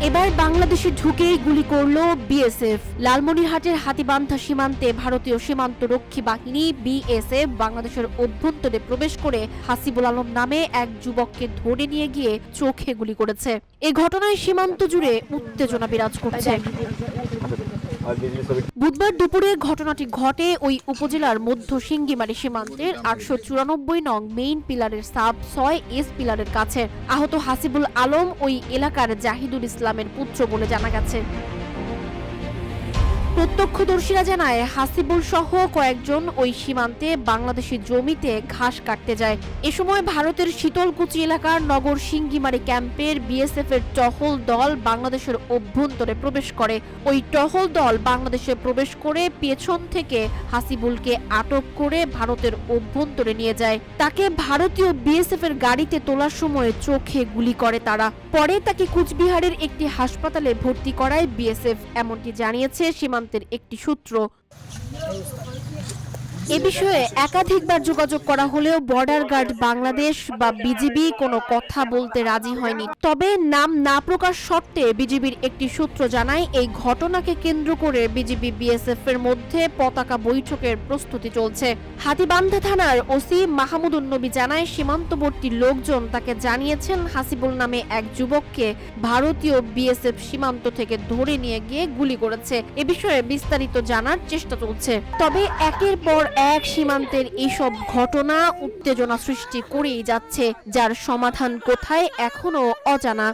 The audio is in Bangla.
এবার বাংলাদেশে ঢুকেই গুলি করল বিএসএফ। লালমনিরহাটের হাতীবান্ধা সীমান্তে ভারতীয় সীমান্ত রক্ষী বাহিনী বিএসএফ বাংলাদেশের অভ্যন্তরে প্রবেশ করে হাসিবুল আলম নামে এক যুবককে ধরে নিয়ে গিয়ে চোখে গুলি করেছে। এ ঘটনায় সীমান্ত জুড়ে উত্তেজনা বিরাজ করছে। বুধবার দুপুরে ঘটনাটি ঘটে ওই উপজেলার মধ্য সিঙ্গিমারি সীমান্তের 894 নং মেইন পিলারের সাব 6 এস পিলারের কাছে। আহত হাসিবুল আলম ওই এলাকার জাহিদুল ইসলামের পুত্র বলে জানা গেছে। প্রত্যক্ষদর্শীরা জানায় হাসিবুল সহ কয়েকজন ওই সীমান্তে বাংলাদেশি জমিতে ঘাস কাটতে যায়। এ সময় ভারতের শীতলকুচি এলাকার নগর সিঙ্গিমারি ক্যাম্পের বিএসএফ এর টহল দল বাংলাদেশের অভ্যন্তরে প্রবেশ করে। ওই টহল দল বাংলাদেশে প্রবেশ করে পেছন থেকে হাসিবুলকে আটক করে ভারতের অভ্যন্তরে নিয়ে যায়। তাকে ভারতীয় বিএসএফ এর গাড়িতে তোলার সময় চোখে গুলি করে তারা। পরে তাকে কুচবিহারের একটি হাসপাতালে ভর্তি করায় বিএসএফ, এমনটি জানিয়েছে সীমান্তের একটি সূত্র। এ বিষয়ে একাধিকবার যোগাযোগ করা হলেও বর্ডার গার্ড বাংলাদেশ বা বিজিবি কোনো কথা বলতে রাজি হয়নি। তবে নাম না প্রকাশ শর্তে বিজিবির একটি সূত্র জানায়, এই ঘটনাকে কেন্দ্র করে বিজিবি বিএসএফ এর মধ্যে পতাকা বৈঠকের প্রস্তুতি চলছে। হাতীবান্ধা থানার ওসি মাহমুদুন নবী জানায়, সীমান্তবর্তী লোকজন তাকে জানিয়েছেন হাসিবুল নামে এক যুবককে ভারতীয় বিএসএফ সীমান্ত থেকে ধরে নিয়ে গিয়ে গুলি করেছে। এ বিষয়ে বিস্তারিত জানার চেষ্টা চলছে। তবে একের পর এক সীমান্তের এইসব ঘটনা উত্তেজনা সৃষ্টি করেই যাচ্ছে, যার সমাধান কোথায় এখনো অজানা।